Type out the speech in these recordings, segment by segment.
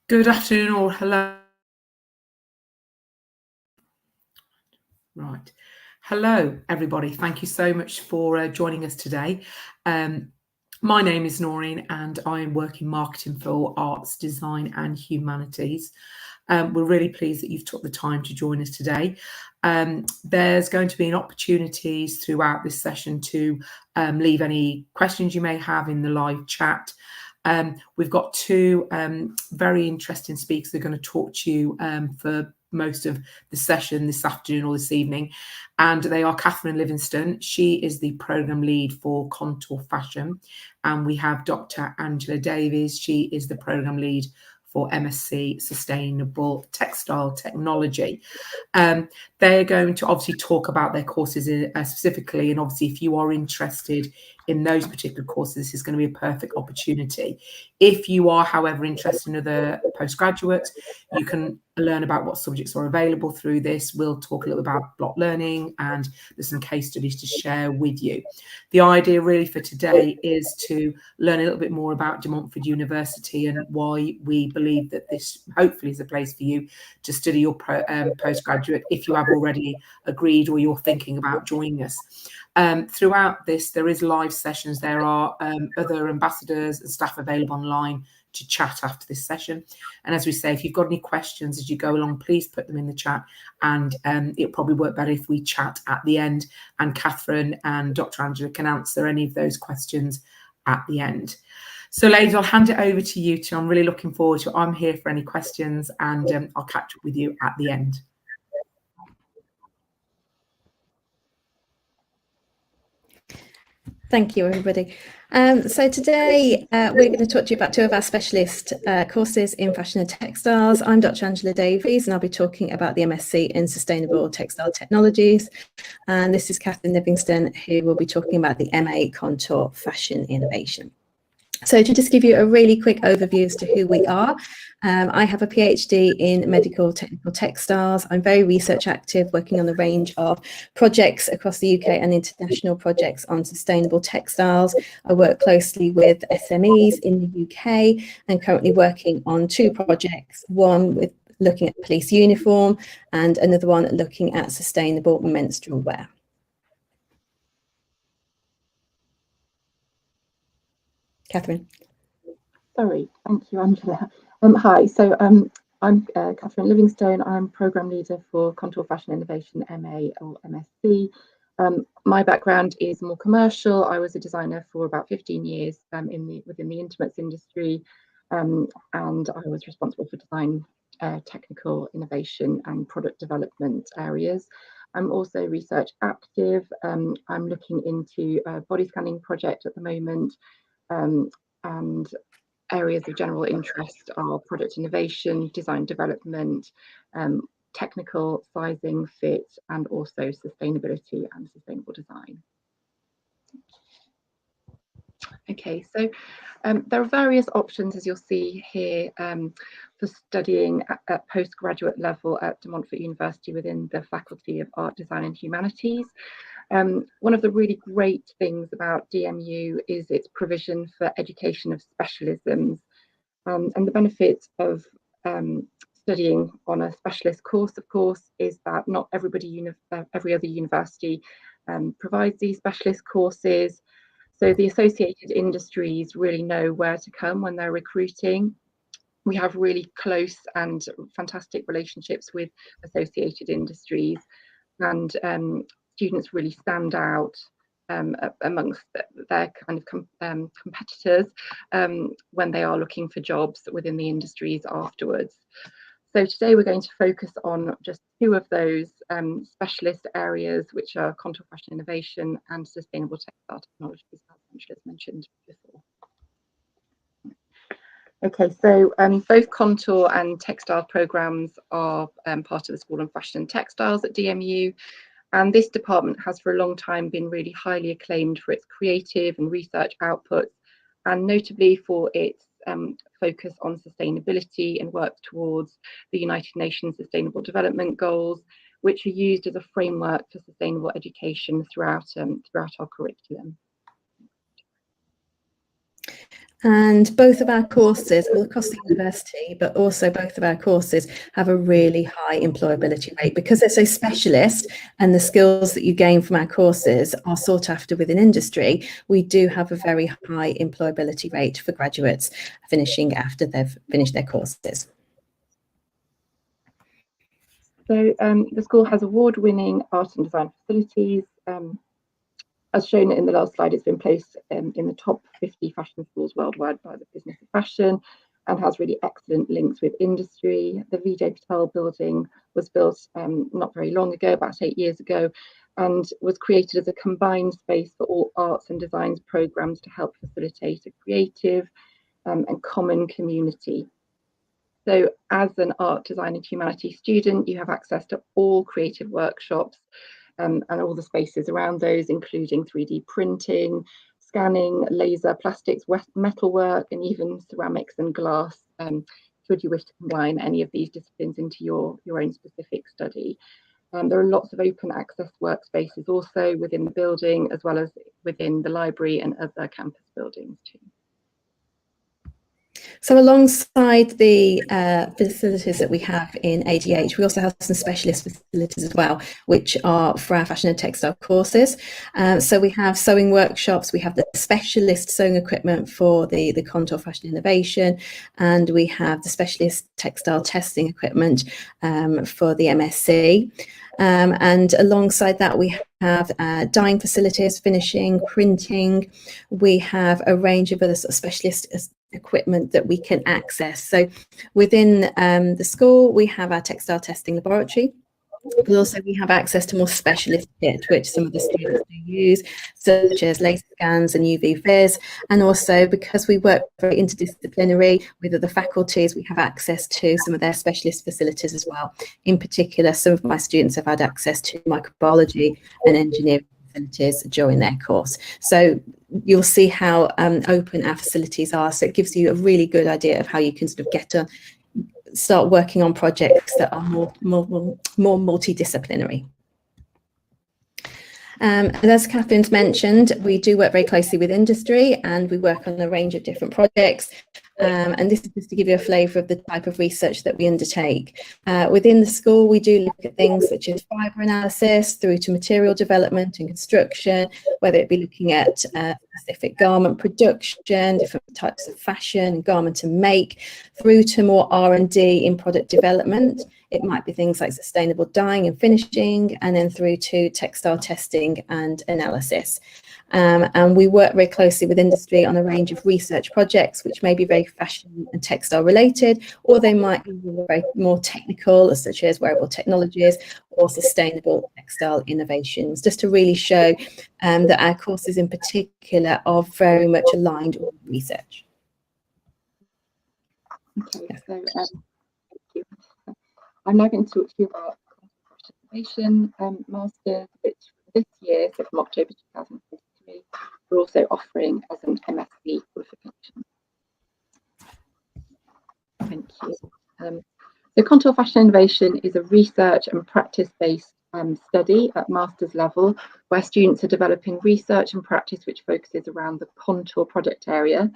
Good afternoon or hello. Right. Hello, everybody. Thank you so much for joining us today. My name is Noreen and I am working marketing for arts, design and humanities. We're really pleased that you've took the time to join us today. There's going to be an opportunities throughout this session to leave any questions you may have in the live chat. We've got two very interesting speakers who are going to talk to you for most of the session this afternoon or this evening, and they are Catherine Livingston. She is the program lead for Contour Fashion, and we have Dr. Angela Davies. She is the program lead for MSc Sustainable Textile Technology. They're going to obviously talk about their courses specifically, and obviously if you are interested in those particular courses, this is going to be a perfect opportunity. If you are, however, interested in other postgraduates, you can learn about what subjects are available through this. We'll talk a little about block learning, and there's some case studies to share with you. The idea really for today is to learn a little bit more about De Montfort University and why we believe that this hopefully is a place for you to study your postgraduate if you have already agreed or you're thinking about joining us. Throughout this, there is live sessions. There are other ambassadors and staff available online to chat after this session. And as we say, if you've got any questions as you go along, please put them in the chat, and it'll probably work better if we chat at the end, and Catherine and Dr. Angela can answer any of those questions at the end. So ladies, I'll hand it over to you two. I'm really looking forward to it. I'm here for any questions, and I'll catch up with you at the end. Thank you, everybody. So today we're going to talk to you about two of our specialist courses in fashion and textiles. I'm Dr. Angela Davies, and I'll be talking about the MSc in Sustainable Textile Technologies. And this is Catherine Livingston, who will be talking about the MA Contour Fashion Innovation. So to just give you a really quick overview as to who we are, I have a PhD in medical technical textiles. I'm very research active, working on a range of projects across the UK and international projects on sustainable textiles. I work closely with SMEs in the UK and currently working on two projects, one with looking at police uniform and another one looking at sustainable menstrual wear. Catherine. Sorry, thank you, Angela. Hi, so I'm Catherine Livingstone. I'm Programme Leader for Contour Fashion Innovation MA or MSc. My background is more commercial. I was a designer for about 15 years within the intimates industry, and I was responsible for design, technical innovation and product development areas. I'm also research active. I'm looking into a body scanning project at the moment, and areas of general interest are product innovation, design development, technical sizing, fit, and also sustainability and sustainable design. Okay, so there are various options, as you'll see here, for studying at postgraduate level at De Montfort University within the Faculty of Art, Design and Humanities. One of the really great things about DMU is its provision for education of specialisms, and the benefit of studying on a specialist course, of course, is that not every other university provides these specialist courses. So the associated industries really know where to come when they're recruiting. We have really close and fantastic relationships with associated industries, and students really stand out amongst their kind of competitors when they are looking for jobs within the industries afterwards. So today we're going to focus on just two of those specialist areas, which are contour fashion innovation and sustainable textile technologies, as Angela's mentioned before. Okay, so both contour and textile programs are part of the School of Fashion and Textiles at DMU. And this department has for a long time been really highly acclaimed for its creative and research outputs, and notably for its focus on sustainability and work towards the United Nations Sustainable Development Goals, which are used as a framework for sustainable education throughout our curriculum. And both of our courses, all across the university, but also both of our courses have a really high employability rate because they're so specialist and the skills that you gain from our courses are sought after within industry. We do have a very high employability rate for graduates finishing after they've finished their courses. So the school has award-winning art and design facilities. As shown in the last slide, it's been placed in the top 50 fashion schools worldwide by the Business of Fashion and has really excellent links with industry. The Vijay Patel building was built not very long ago, about 8 years ago, and was created as a combined space for all arts and designs programs to help facilitate a creative and common community. So as an art, design and humanities student, you have access to all creative workshops and all the spaces around those, including 3D printing, scanning, laser, plastics, metalwork, and even ceramics and glass, should you wish to combine any of these disciplines into your own specific study. There are lots of open access workspaces also within the building, as well as within the library and other campus buildings too. So alongside the facilities that we have in ADH, we also have some specialist facilities as well, which are for our fashion and textile courses. So we have sewing workshops, we have the specialist sewing equipment for the contour fashion innovation, and we have the specialist textile testing equipment for the MSc. And alongside that, we have dyeing facilities, finishing, printing. We have a range of other sort of specialist equipment that we can access. So within the school, we have our textile testing laboratory. But also we have access to more specialist kit, which some of the students do use, such as laser scans and UV vis. And also because we work very interdisciplinary with other faculties, we have access to some of their specialist facilities as well. In particular, some of my students have had access to microbiology and engineering facilities during their course. So you'll see how open our facilities are. So it gives you a really good idea of how you can sort of start working on projects that are more multidisciplinary. And as Catherine's mentioned, we do work very closely with industry and we work on a range of different projects. And this is just to give you a flavour of the type of research that we undertake. Within the school, we do look at things such as fibre analysis through to material development and construction, whether it be looking at specific garment production, different types of fashion, garment and make, through to more R&D in product development. It might be things like sustainable dyeing and finishing, and then through to textile testing and analysis. And we work very closely with industry on a range of research projects, which may be very fashion and textile related, or they might be very more technical, such as wearable technologies or sustainable textile innovations, just to really show that our courses in particular are very much aligned with research. Okay, so thank you. I'm now going to talk to you about innovation masters, which this year, so from October 2023, we're also offering as an MSc qualification. Thank you. So Contour Fashion Innovation is a research and practice-based study at master's level, where students are developing research and practice which focuses around the contour product area.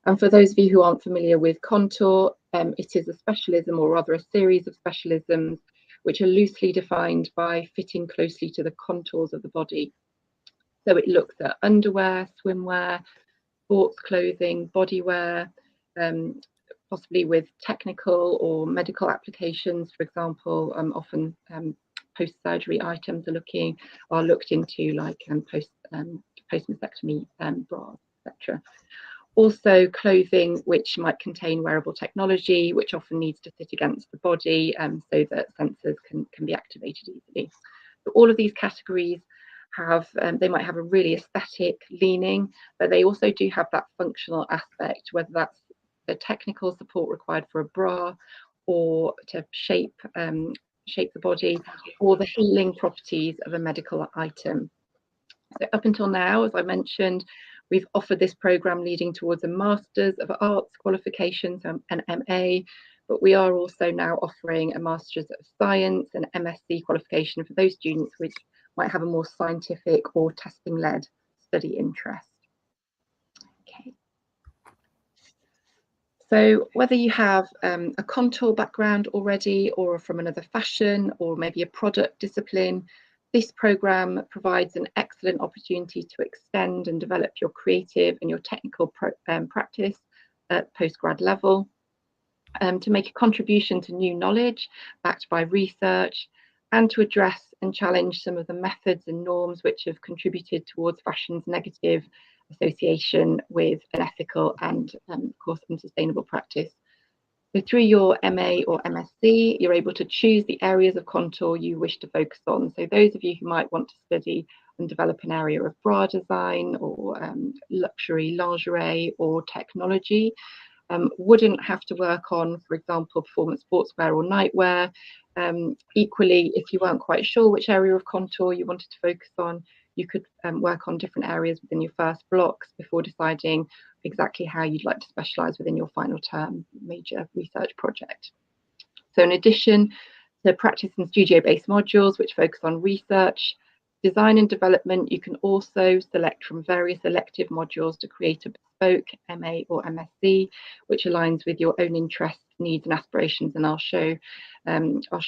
And for those of you who aren't familiar with contour, it is a specialism, or rather a series of specialisms, which are loosely defined by fitting closely to the contours of the body. So it looks at underwear, swimwear, sports clothing, bodywear, possibly with technical or medical applications. For example, often post-surgery items are looked into, like post-mastectomy bras, etc. Also clothing which might contain wearable technology, which often needs to sit against the body so that sensors can be activated easily. So all of these categories they might have a really aesthetic leaning, but they also do have that functional aspect, whether that's the technical support required for a bra, or to shape the body, or the healing properties of a medical item. So up until now, as I mentioned, we've offered this programme leading towards a Masters of Arts qualification, so an MA, but we are also now offering a Masters of Science and MSc qualification for those students which might have a more scientific or testing-led study interest. Okay. So whether you have a contour background already, or from another fashion, or maybe a product discipline, this programme provides an excellent opportunity to extend and develop your creative and your technical practice at postgrad level, to make a contribution to new knowledge backed by research, and to address and challenge some of the methods and norms which have contributed towards fashion's negative association with unethical and, of course, unsustainable practice. So through your MA or MSc, you're able to choose the areas of contour you wish to focus on. So those of you who might want to study and develop an area of bra design, or luxury lingerie, or technology, wouldn't have to work on, for example, performance sportswear or nightwear. Equally, if you weren't quite sure which area of contour you wanted to focus on, you could work on different areas within your first blocks before deciding exactly how you'd like to specialise within your final term major research project. So in addition to practice and studio-based modules which focus on research, design and development, you can also select from various elective modules to create a bespoke MA or MSc which aligns with your own interests, needs and aspirations, and I'll show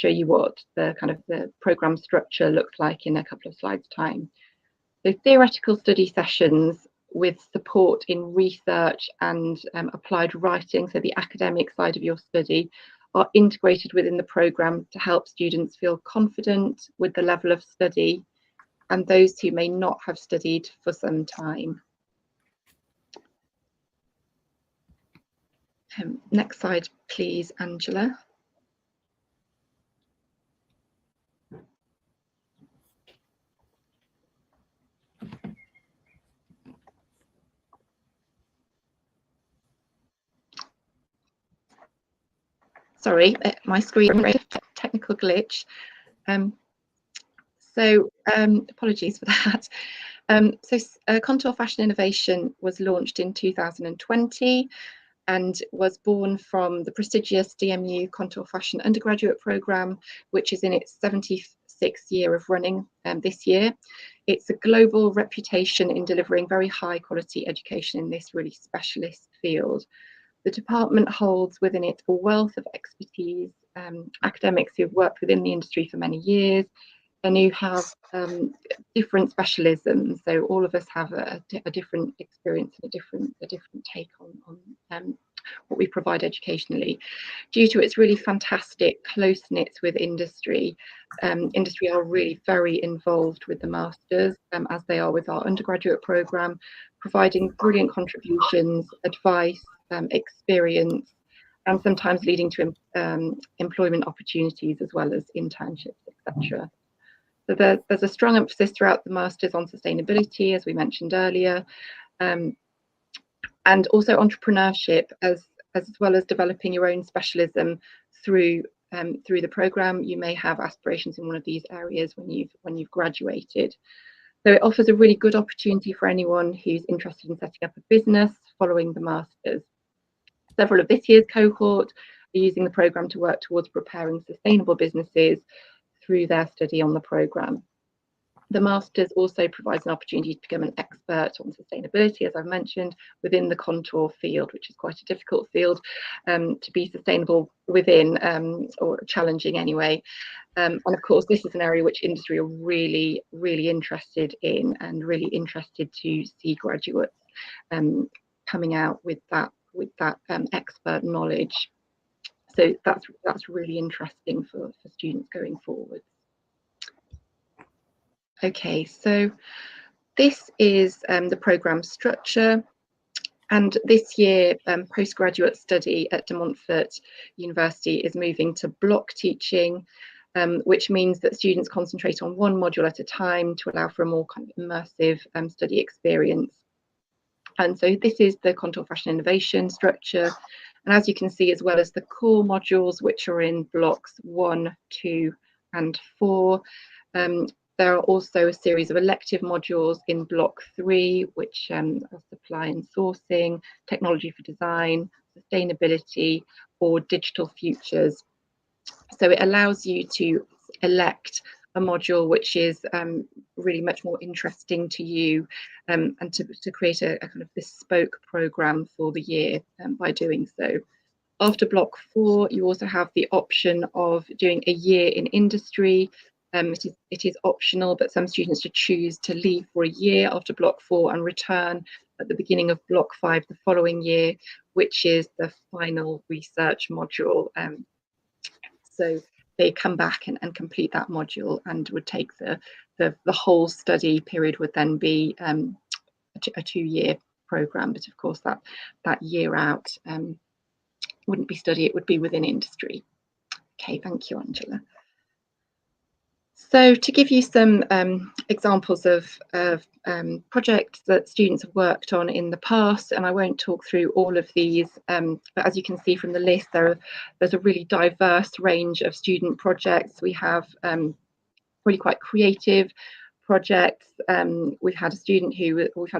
you what the kind of the programme structure looks like in a couple of slides' time. So theoretical study sessions with support in research and applied writing, so the academic side of your study, are integrated within the programme to help students feel confident with the level of study, and those who may not have studied for some time. Next slide, please, Angela. Sorry, my screen, technical glitch. Apologies for that. Contour Fashion Innovation was launched in 2020 and was born from the prestigious DMU Contour Fashion undergraduate programme, which is in its 76th year of running this year. It's a global reputation in delivering very high quality education in this really specialist field. The department holds within it a wealth of expertise, academics who've worked within the industry for many years, and who have different specialisms. So all of us have a different experience and a different take on what we provide educationally. Due to its really fantastic close knits with industry, industry are really very involved with the masters, as they are with our undergraduate programme, providing brilliant contributions, advice, experience, and sometimes leading to employment opportunities as well as internships, etc. So there's a strong emphasis throughout the masters on sustainability, as we mentioned earlier, and also entrepreneurship, as well as developing your own specialism through the programme. You may have aspirations in one of these areas when you've graduated. So it offers a really good opportunity for anyone who's interested in setting up a business following the masters. Several of this year's cohort are using the programme to work towards preparing sustainable businesses through their study on the programme. The Masters also provides an opportunity to become an expert on sustainability, as I've mentioned, within the contour field, which is quite a difficult field to be sustainable within, or challenging anyway. And of course, this is an area which industry are really, really interested in, and really interested to see graduates coming out with that expert knowledge. So that's really interesting for students going forward. Okay, so this is the programme structure, and this year postgraduate study at De Montfort University is moving to block teaching, which means that students concentrate on one module at a time to allow for a more kind of immersive study experience. And so this is the Contour Fashion Innovation structure. And as you can see, as well as the core modules, which are in blocks 1, 2, and 4, there are also a series of elective modules in block 3, which are supply and sourcing, technology for design, sustainability, or digital futures. So it allows you to elect a module which is really much more interesting to you, and to create a kind of bespoke programme for the year by doing so. After block 4, you also have the option of doing a year in industry. It is optional, but some students should choose to leave for a year after block 4 and return at the beginning of block 5 the following year, which is the final research module. So they come back and complete that module, and would take the whole study period would then be a 2-year programme. But of course that year out wouldn't be study, it would be within industry. Okay, thank you, Angela. So to give you some examples of projects that students have worked on in the past, and I won't talk through all of these, but as you can see from the list, there's a really diverse range of student projects. We have really quite creative projects. We've had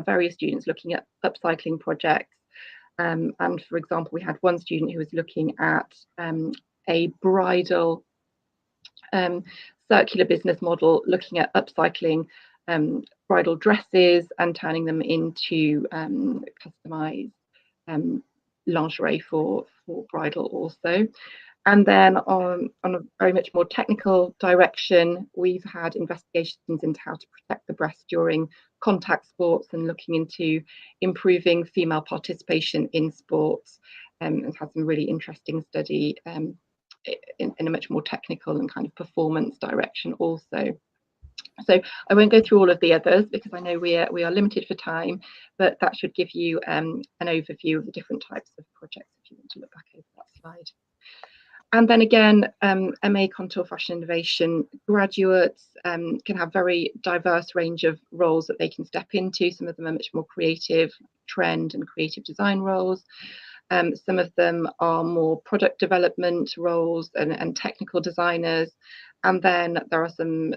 various students looking at upcycling projects. And for example, we had one student who was looking at a bridal circular business model, looking at upcycling bridal dresses and turning them into customized lingerie for bridal also. And then on a very much more technical direction, we've had investigations into how to protect the breast during contact sports, and looking into improving female participation in sports, and had some really interesting study in a much more technical and kind of performance direction also. So I won't go through all of the others because I know we are limited for time, but that should give you an overview of the different types of projects if you want to look back over that slide. And then again, MA Contour Fashion Innovation graduates can have very diverse range of roles that they can step into. Some of them are much more creative, trend and creative design roles. Some of them are more product development roles and technical designers. And then there are some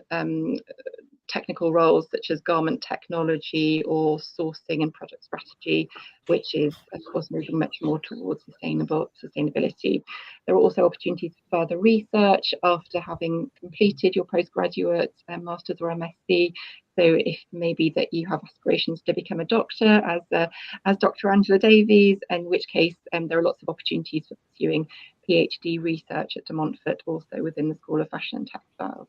technical roles such as garment technology or sourcing and product strategy, which is of course moving much more towards sustainability. There are also opportunities for further research after having completed your postgraduate Masters or MSc. So if maybe that you have aspirations to become a doctor as Dr. Angela Davies, in which case there are lots of opportunities for pursuing PhD research at De Montfort, also within the School of Fashion and Textiles.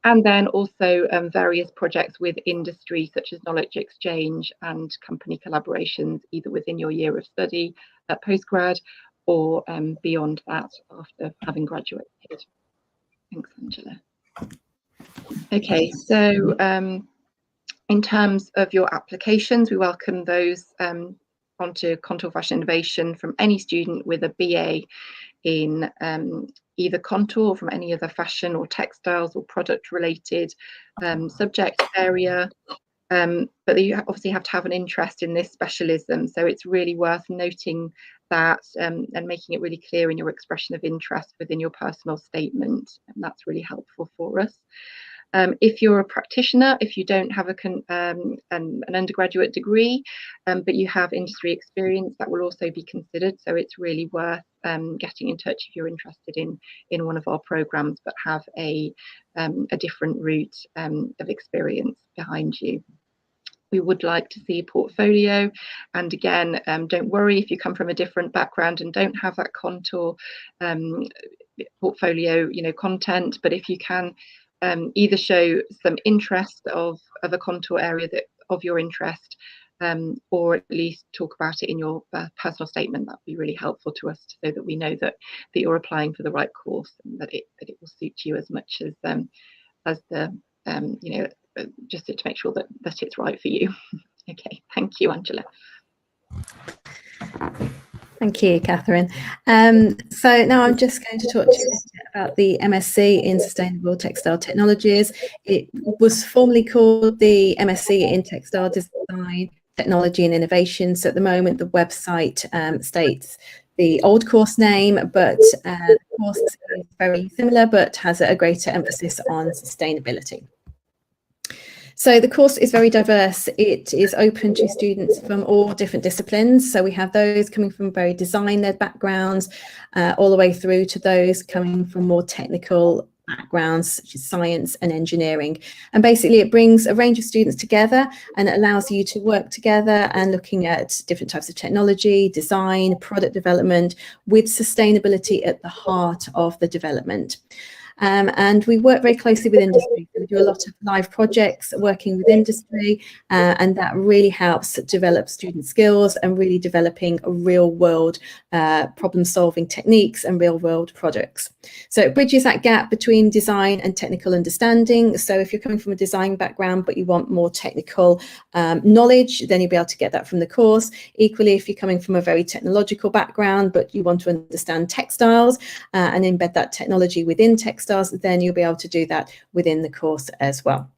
And then also various projects with industry, such as knowledge exchange and company collaborations, either within your year of study at postgrad or beyond that after having graduated. Thanks, Angela. Okay, so in terms of your applications, we welcome those onto Contour Fashion Innovation from any student with a BA in either contour or from any other fashion or textiles or product related subject area. But you obviously have to have an interest in this specialism. So it's really worth noting that and making it really clear in your expression of interest within your personal statement. And that's really helpful for us. If you're a practitioner, if you don't have an undergraduate degree, but you have industry experience, that will also be considered. So it's really worth getting in touch if you're interested in one of our programs, but have a different route of experience behind you. We would like to see a portfolio, and again, don't worry if you come from a different background and don't have that contour portfolio, content. But if you can either show some interest of a contour area of your interest, or at least talk about it in your personal statement, that'd be really helpful to us, so that we know that you're applying for the right course and that it will suit you as much as the just to make sure that it's right for you. Okay, thank you, Angela. Thank you, Catherine. So now I'm just going to talk to you about the MSc in Sustainable Textile Technologies. It was formerly called the MSc in Textile Design, Technology and Innovation. So at the moment, the website states the old course name, but the course is very similar, but has a greater emphasis on sustainability. So the course is very diverse. It is open to students from all different disciplines. So we have those coming from very design-led backgrounds, all the way through to those coming from more technical backgrounds such as science and engineering. And basically it brings a range of students together and it allows you to work together and looking at different types of technology, design, product development, with sustainability at the heart of the development. And we work very closely with industry. So we do a lot of live projects working with industry, and that really helps develop student skills and really developing a real world problem solving techniques and real world projects. So it bridges that gap between design and technical understanding. So if you're coming from a design background but you want more technical knowledge, then you'll be able to get that from the course. Equally, if you're coming from a very technological background but you want to understand textiles and embed that technology within textiles, then you'll be able to do that within the course as well.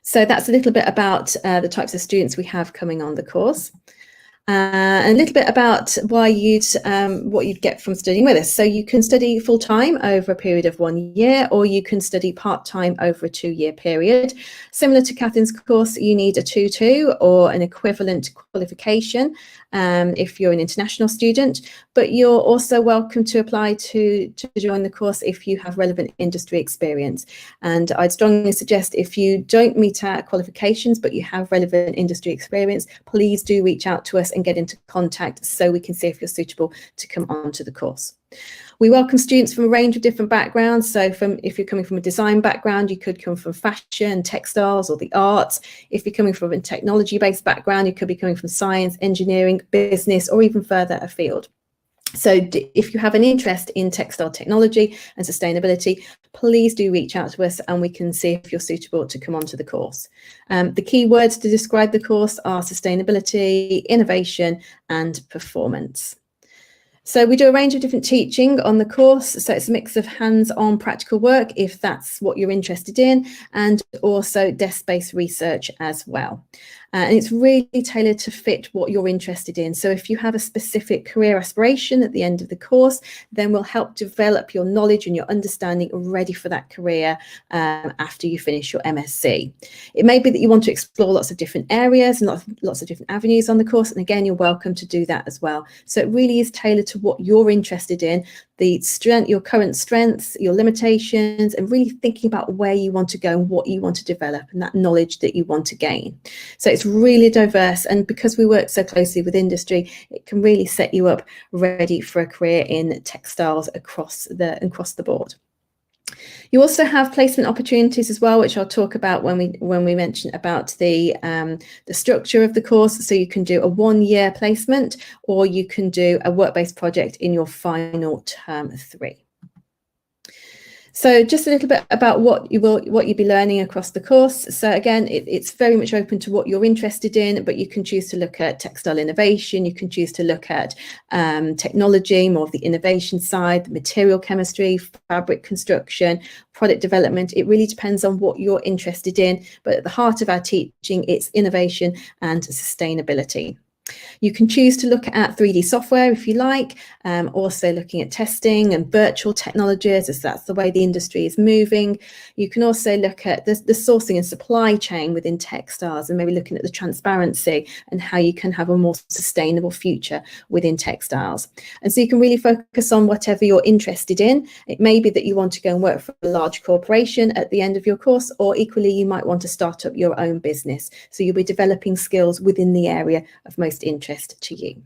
So that's a little bit about the types of students we have coming on the course. And a little bit about why what you'd get from studying with us. So you can study full-time over a period of 1 year, or you can study part-time over a 2-year period. Similar to Catherine's course, you need a 2-2 or an equivalent qualification if you're an international student, but you're also welcome to apply to join the course if you have relevant industry experience. And I'd strongly suggest if you don't meet our qualifications but you have relevant industry experience, please do reach out to us and get into contact so we can see if you're suitable to come onto the course. We welcome students from a range of different backgrounds. So if you're coming from a design background, you could come from fashion, textiles, or the arts. If you're coming from a technology-based background, you could be coming from science, engineering, business, or even further afield. So if you have an interest in textile technology and sustainability, please do reach out to us and we can see if you're suitable to come onto the course. The key words to describe the course are sustainability, innovation, and performance. So we do a range of different teaching on the course. So it's a mix of hands-on practical work, if that's what you're interested in, and also desk-based research as well. And it's really tailored to fit what you're interested in. So if you have a specific career aspiration at the end of the course, then we'll help develop your knowledge and your understanding ready for that career after you finish your MSc. It may be that you want to explore lots of different areas and lots of different avenues on the course. And again, you're welcome to do that as well. So it really is tailored to what you're interested in, your current strengths, your limitations, and really thinking about where you want to go and what you want to develop and that knowledge that you want to gain. So it's really diverse, and because we work so closely with industry, it can really set you up ready for a career in textiles across the board. You also have placement opportunities as well, which I'll talk about when we mention about the structure of the course. So you can do a 1-year placement, or you can do a work-based project in your final term 3. So just a little bit about what you'll be learning across the course. So again, it's very much open to what you're interested in, but you can choose to look at textile innovation, you can choose to look at technology, more of the innovation side, material chemistry, fabric construction, product development. It really depends on what you're interested in, but at the heart of our teaching, it's innovation and sustainability. You can choose to look at 3D software if you like, also looking at testing and virtual technologies, as that's the way the industry is moving. You can also look at the sourcing and supply chain within textiles, and maybe looking at the transparency and how you can have a more sustainable future within textiles. And so you can really focus on whatever you're interested in. It may be that you want to go and work for a large corporation at the end of your course, or equally you might want to start up your own business. So you'll be developing skills within the area of most interest to you.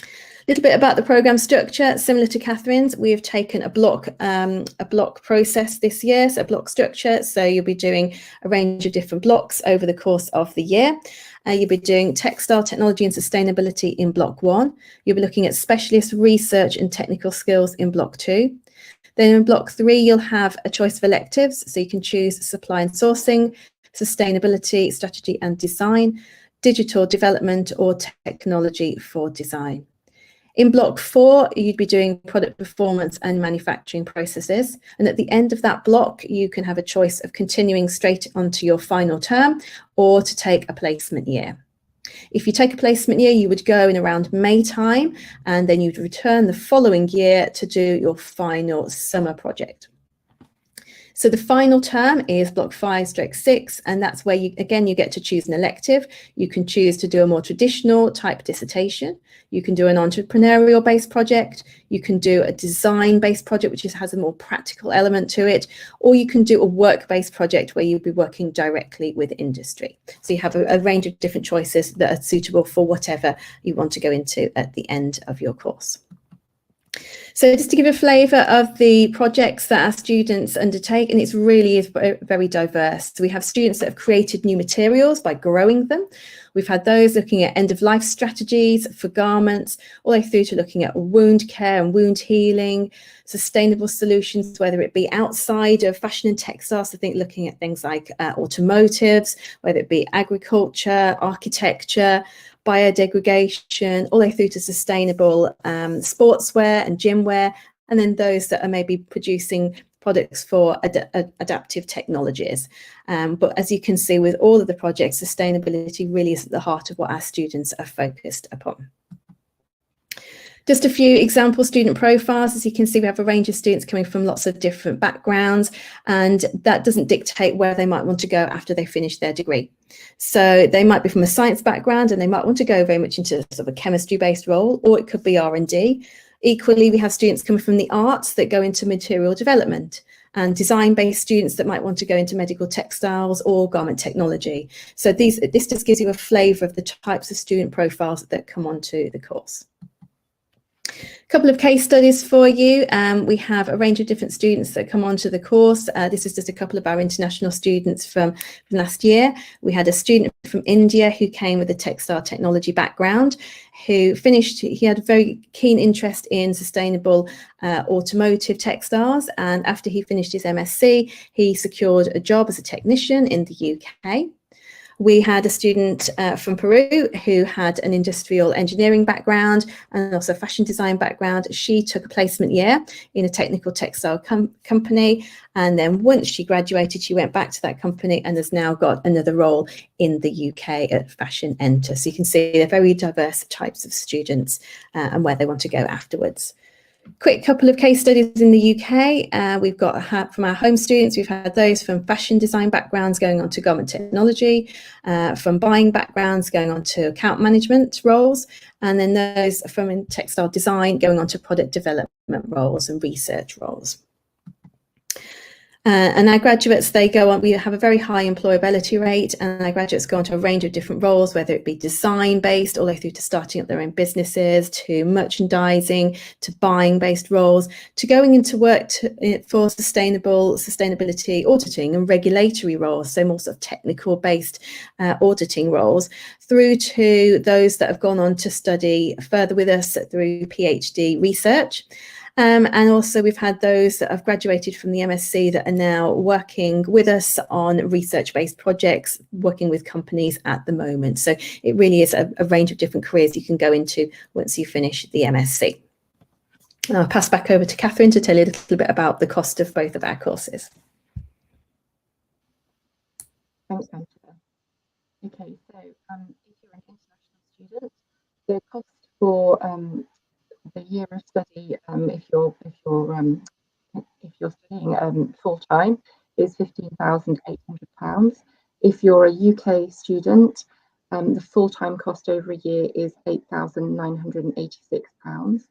A little bit about the programme structure. Similar to Catherine's, we have taken a block process this year, so a block structure. So you'll be doing a range of different blocks over the course of the year. You'll be doing textile technology and sustainability in block 1. You'll be looking at specialist research and technical skills in block 2. Then in block 3, you'll have a choice of electives. So you can choose supply and sourcing, sustainability, strategy and design, digital development, or technology for design. In block 4, you'd be doing product performance and manufacturing processes. And at the end of that block, you can have a choice of continuing straight onto your final term or to take a placement year. If you take a placement year, you would go in around May time, and then you'd return the following year to do your final summer project. So the final term is block 5/6, and that's where you get to choose an elective. You can choose to do a more traditional type dissertation. You can do an entrepreneurial based project. You can do a design based project, which has a more practical element to it, or you can do a work based project where you'll be working directly with industry. So you have a range of different choices that are suitable for whatever you want to go into at the end of your course. So just to give a flavour of the projects that our students undertake, and it really is very diverse. So we have students that have created new materials by growing them. We've had those looking at end-of-life strategies for garments, all the way through to looking at wound care and wound healing, sustainable solutions, whether it be outside of fashion and textiles, so looking at things like automotives, whether it be agriculture, architecture, biodegradation, all the way through to sustainable sportswear and gym wear, and then those that are maybe producing products for adaptive technologies. But as you can see with all of the projects, sustainability really is at the heart of what our students are focused upon. Just a few example student profiles. As you can see, we have a range of students coming from lots of different backgrounds, and that doesn't dictate where they might want to go after they finish their degree. So they might be from a science background and they might want to go very much into sort of a chemistry-based role, or it could be R&D. Equally, we have students coming from the arts that go into material development, and design-based students that might want to go into medical textiles or garment technology. So this just gives you a flavour of the types of student profiles that come onto the course. A couple of case studies for you. We have a range of different students that come onto the course. This is just a couple of our international students from last year. We had a student from India who came with a textile technology background, who finished, he had a very keen interest in sustainable automotive textiles, and after he finished his MSc, he secured a job as a technician in the UK. We had a student from Peru who had an industrial engineering background and also a fashion design background. She took a placement year in a technical textile company, and then once she graduated, she went back to that company and has now got another role in the UK at Fashion Enter. So you can see they're very diverse types of students and where they want to go afterwards. Quick couple of case studies in the UK. We've got from our home students, we've had those from fashion design backgrounds going on to garment technology, from buying backgrounds going on to account management roles, and then those from textile design going on to product development roles and research roles. And our graduates, they go on, we have a very high employability rate, and our graduates go on to a range of different roles, whether it be design-based, all the way through to starting up their own businesses, to merchandising, to buying-based roles, to going into work for sustainability auditing and regulatory roles, so more sort of technical-based auditing roles, through to those that have gone on to study further with us through PhD research. And also we've had those that have graduated from the MSc that are now working with us on research-based projects, working with companies at the moment. So it really is a range of different careers you can go into once you finish the MSc. And I'll pass back over to Catherine to tell you a little bit about the cost of both of our courses. Thanks, Angela. Okay, so if you're an international student, the cost for the year of study, if you're studying full time, is £15,800. If you're a UK student, the full time cost over a year is £8,986.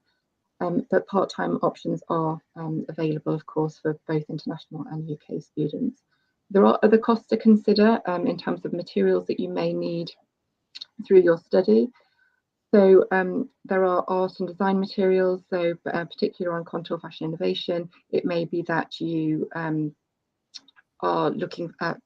But part time options are available, of course, for both international and UK students. There are other costs to consider in terms of materials that you may need through your study. So there are art and design materials, so particularly on contour fashion innovation, it may be that you are looking at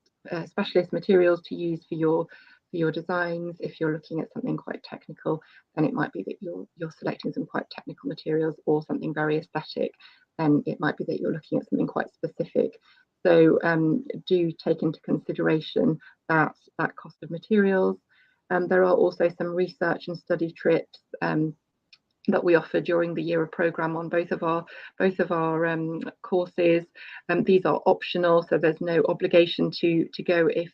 specialist materials to use for your designs. If you're looking at something quite technical, then it might be that you're selecting some quite technical materials, or something very aesthetic, then it might be that you're looking at something quite specific. So do take into consideration that cost of materials. There are also some research and study trips that we offer during the year of programme on both of our courses. These are optional, so there's no obligation to go if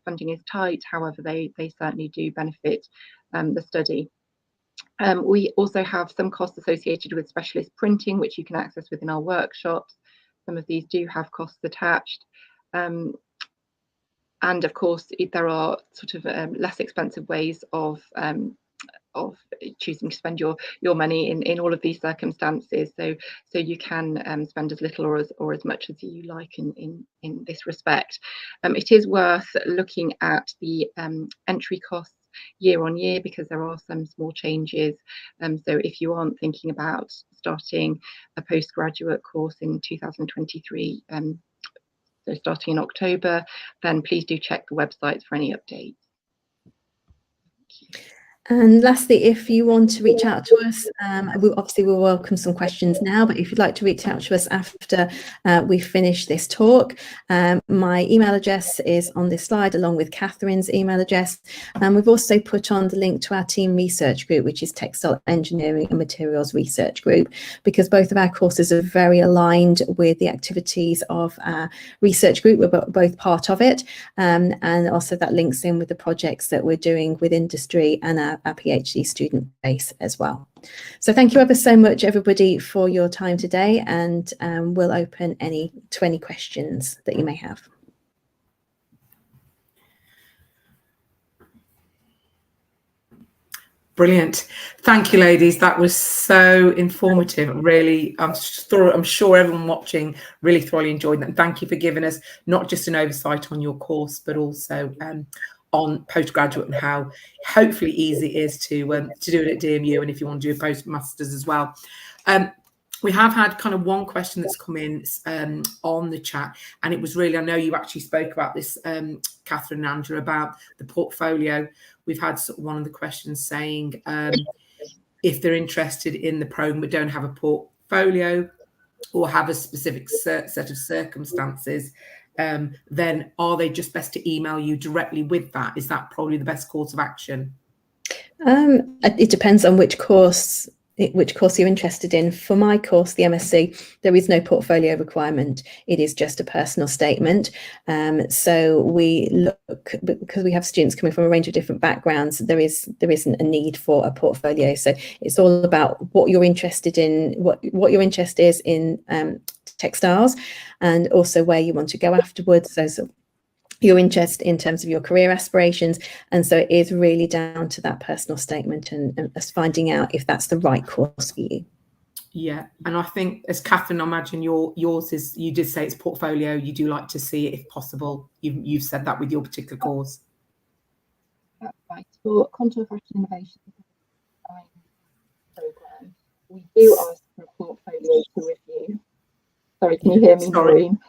funding is tight. However, they certainly do benefit the study. We also have some costs associated with specialist printing, which you can access within our workshops. some of these do have costs attached. And of course, there are sort of less expensive ways of choosing to spend your money in all of these circumstances. So you can spend as little or as much as you like in this respect. It is worth looking at the entry costs year on year, because there are some small changes. So if you aren't thinking about starting a postgraduate course in 2023, so starting in October, then please do check the websites for any updates. And lastly, if you want to reach out to us, we'll welcome some questions now, but if you'd like to reach out to us after we finish this talk, my email address is on this slide along with Catherine's email address. And we've also put on the link to our team research group, which is Textile Engineering and Materials Research Group, because both of our courses are very aligned with the activities of our research group. We're both part of it. And also that links in with the projects that we're doing with industry and our PhD student base as well. So thank you ever so much, everybody, for your time today, and we'll open to any questions that you may have. Brilliant. Thank you, ladies. That was so informative. Really, I'm sure everyone watching really thoroughly enjoyed that. And thank you for giving us not just an oversight on your course, but also on postgraduate and how hopefully easy it is to do it at DMU, and if you want to do a postmasters as well. We have had kind of one question that's come in on the chat, and it was really, I know you actually spoke about this, Catherine and Angela, about the portfolio. We've had sort of one of the questions saying if they're interested in the program but don't have a portfolio or have a specific set of circumstances, then are they just best to email you directly with that? Is that probably the best course of action? It depends on which course you're interested in. For my course, the MSc, there is no portfolio requirement. It is just a personal statement. So we look, because we have students coming from a range of different backgrounds, there isn't a need for a portfolio. So it's all about what you're interested in, what your interest is in textiles, and also where you want to go afterwards. So your interest in terms of your career aspirations. And so it is really down to that personal statement and us finding out if that's the right course for you. Yeah, and I think, as Catherine, I imagine yours is, you did say it's portfolio, you do like to see it if possible. You've said that with your particular course. That's right. For Contour Fashion Innovation program, we do ask for a portfolio to review. Sorry, can you hear me, Noreen?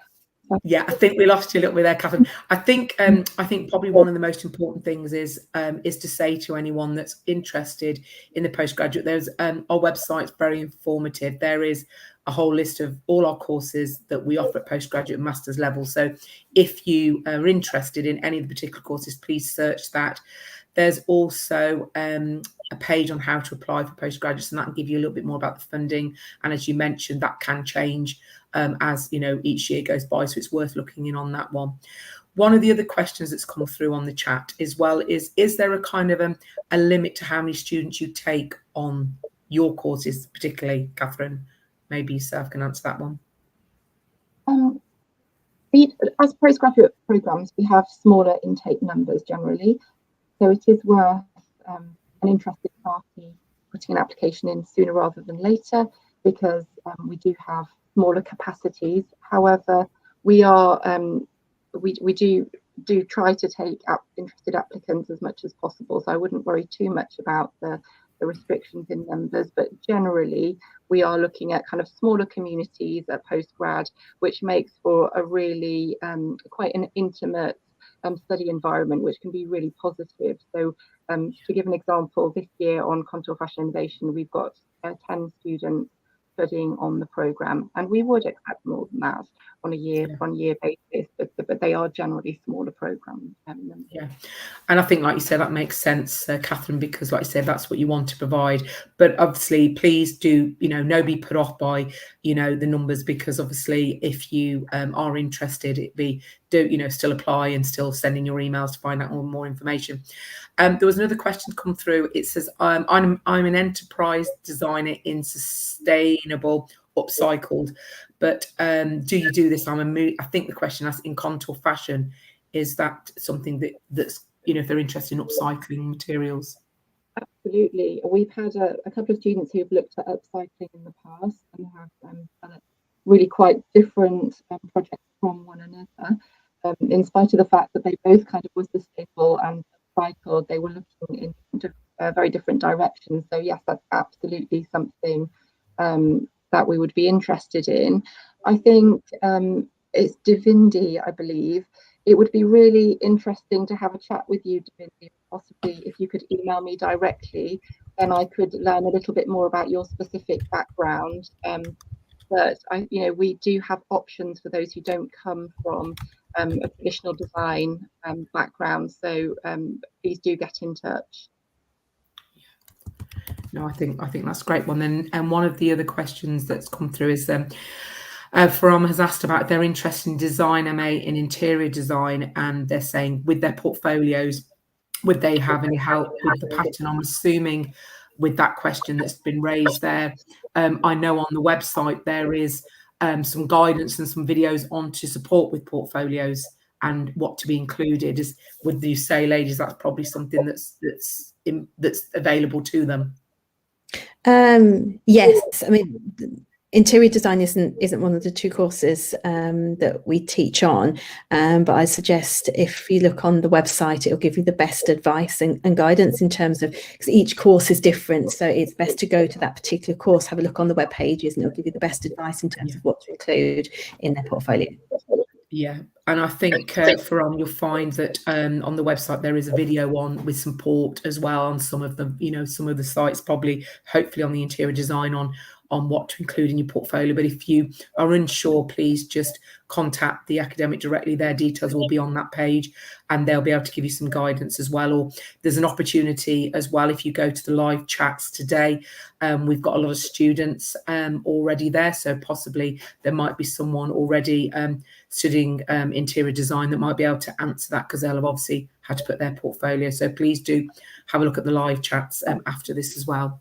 Yeah, I think we lost you a little bit there, Catherine. I think probably one of the most important things is to say to anyone that's interested in the postgraduate, there's our website's very informative. There is a whole list of all our courses that we offer at postgraduate and master's level. So if you are interested in any of the particular courses, please search that. There's also a page on how to apply for postgraduates, and that can give you a little bit more about the funding. And as you mentioned, that can change as each year goes by, so it's worth looking in on that one. One of the other questions that's come through on the chat as well is there a kind of a limit to how many students you take on your courses, particularly? Catherine, maybe yourself can answer that one. As postgraduate programs, we have smaller intake numbers generally, so it is worth an interested party putting an application in sooner rather than later, because we do have smaller capacities. However, we are we do try to take interested applicants as much as possible, so I wouldn't worry too much about the restrictions in numbers, but generally we are looking at kind of smaller communities at postgrad, which makes for a really quite an intimate study environment, which can be really positive. So to give an example, this year on Contour Fashion Innovation, we've got 10 students studying on the program, and we would expect more than that on a year-on-year basis, but they are generally smaller programs. Yeah, and I think, like you said, that makes sense, Catherine, because like I said, that's what you want to provide. But obviously, please do, no be put off by, the numbers, because obviously if you are interested, it'd be do still apply and still send in your emails to find out more information. There was another question come through. It says, I'm an enterprise designer in sustainable upcycled, but do you do this? I think the question asked in contour fashion. Is that something that's if they're interested in upcycling materials? Absolutely. We've had a couple of students who've looked at upcycling in the past and have done really quite different projects from one another. In spite of the fact that they both kind of were sustainable and upcycled, they were looking in very different directions. So yes, that's absolutely something that we would be interested in. I think it's Divindi, I believe. It would be really interesting to have a chat with you, Divindi, possibly if you could email me directly, then I could learn a little bit more about your specific background. But we do have options for those who don't come from a traditional design background. So please do get in touch. No, I think that's a great one. And one of the other questions that's come through is Faram has asked about their interest in design MA in interior design, and they're saying with their portfolios, would they have any help with the pattern? I'm assuming with that question that's been raised there. I know on the website there is some guidance and some videos on to support with portfolios and what to be included. Would you say, ladies, that's probably something that's available to them? Yes, I mean, interior design isn't one of the two courses that we teach on, but I suggest if you look on the website, it'll give you the best advice and guidance in terms of, because each course is different, so it's best to go to that particular course, have a look on the web pages, and it'll give you the best advice in terms of what to include in their portfolio. Yeah, and I think you'll find that on the website there is a video on with support as well on some of the some of the sites, probably hopefully on the interior design on what to include in your portfolio. But if you are unsure, please just contact the academic directly. Their details will be on that page and they'll be able to give you some guidance as well. Or there's an opportunity as well if you go to the live chats today. We've got a lot of students already there, so possibly there might be someone already studying interior design that might be able to answer that, because they'll have obviously had to put their portfolio. So please do have a look at the live chats after this as well.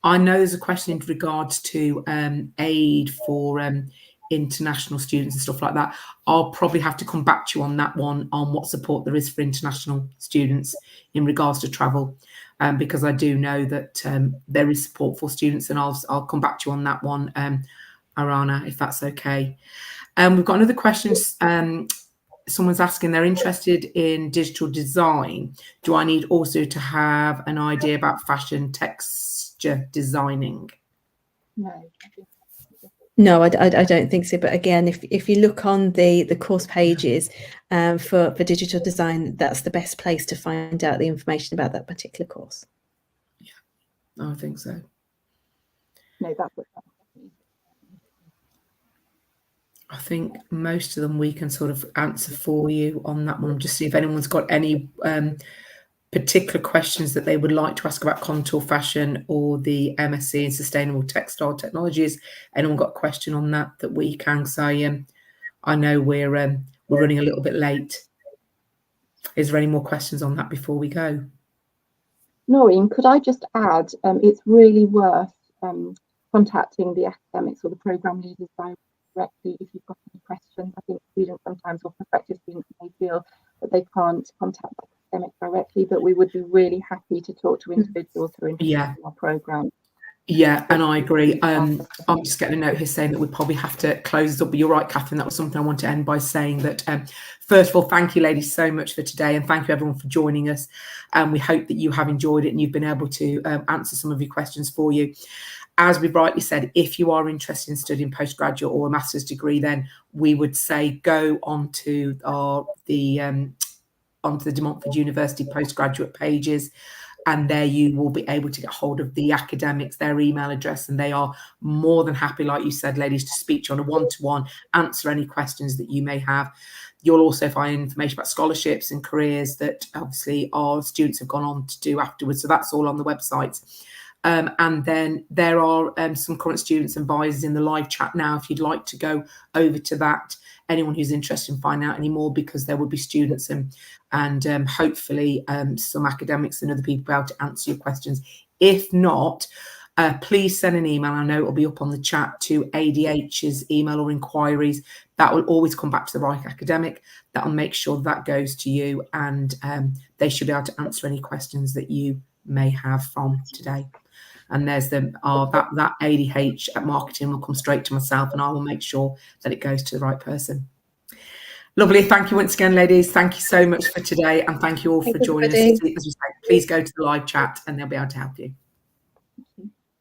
I know there's a question in regards to aid for international students and stuff like that. I'll probably have to come back to you on that one, on what support there is for international students in regards to travel, because I do know that there is support for students, and I'll come back to you on that one, Arana, if that's okay. We've got another question. Someone's asking, they're interested in digital design. Do I need also to have an idea about fashion texture designing? No, I don't think so. But again, if you look on the course pages for digital design, that's the best place to find out the information about that particular course. Yeah, I think so. No, that's what. I think most of them we can sort of answer for you on that one. Just see if anyone's got any particular questions that they would like to ask about contour fashion or the MSc in Sustainable Textile Technologies. Anyone got a question on that we can say? I know we're running a little bit late. Is there any more questions on that before we go? Noreen, could I just add, it's really worth contacting the academics or the programme leaders directly if you've got any questions. I think students sometimes, or prospective students, may feel that they can't contact the academic directly, but we would be really happy to talk to individuals who are interested in our programme. Yeah, and I agree. I'm just getting a note here saying that we probably have to close this up, but you're right, Catherine, that was something I want to end by saying that first of all, thank you ladies so much for today, and thank you everyone for joining us, and we hope that you have enjoyed it and you've been able to answer some of your questions for you. As we rightly said, if you are interested in studying postgraduate or a master's degree, then we would say go onto the De Montfort University postgraduate pages, and there you will be able to get hold of the academics, their email address, and they are more than happy, like you said, ladies, to speak to you on a one-to-one, answer any questions that you may have. You'll also find information about scholarships and careers that obviously our students have gone on to do afterwards. So that's all on the website. And then there are some current students and advisors in the live chat now, if you'd like to go over to that, anyone who's interested in finding out any more, because there will be students and hopefully some academics and other people be able to answer your questions. If not, please send an email. I know it'll be up on the chat to ADH's email or inquiries. That will always come back to the right academic. That will make sure that goes to you, and they should be able to answer any questions that you may have from today. And there's that ADH at marketing will come straight to myself, and I will make sure that it goes to the right person. Lovely. Thank you once again, ladies. Thank you so much for today, and thank you all for joining us. As we say, please go to the live chat and they'll be able to help you.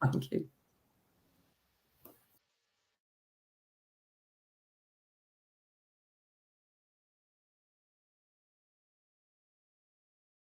Thank you.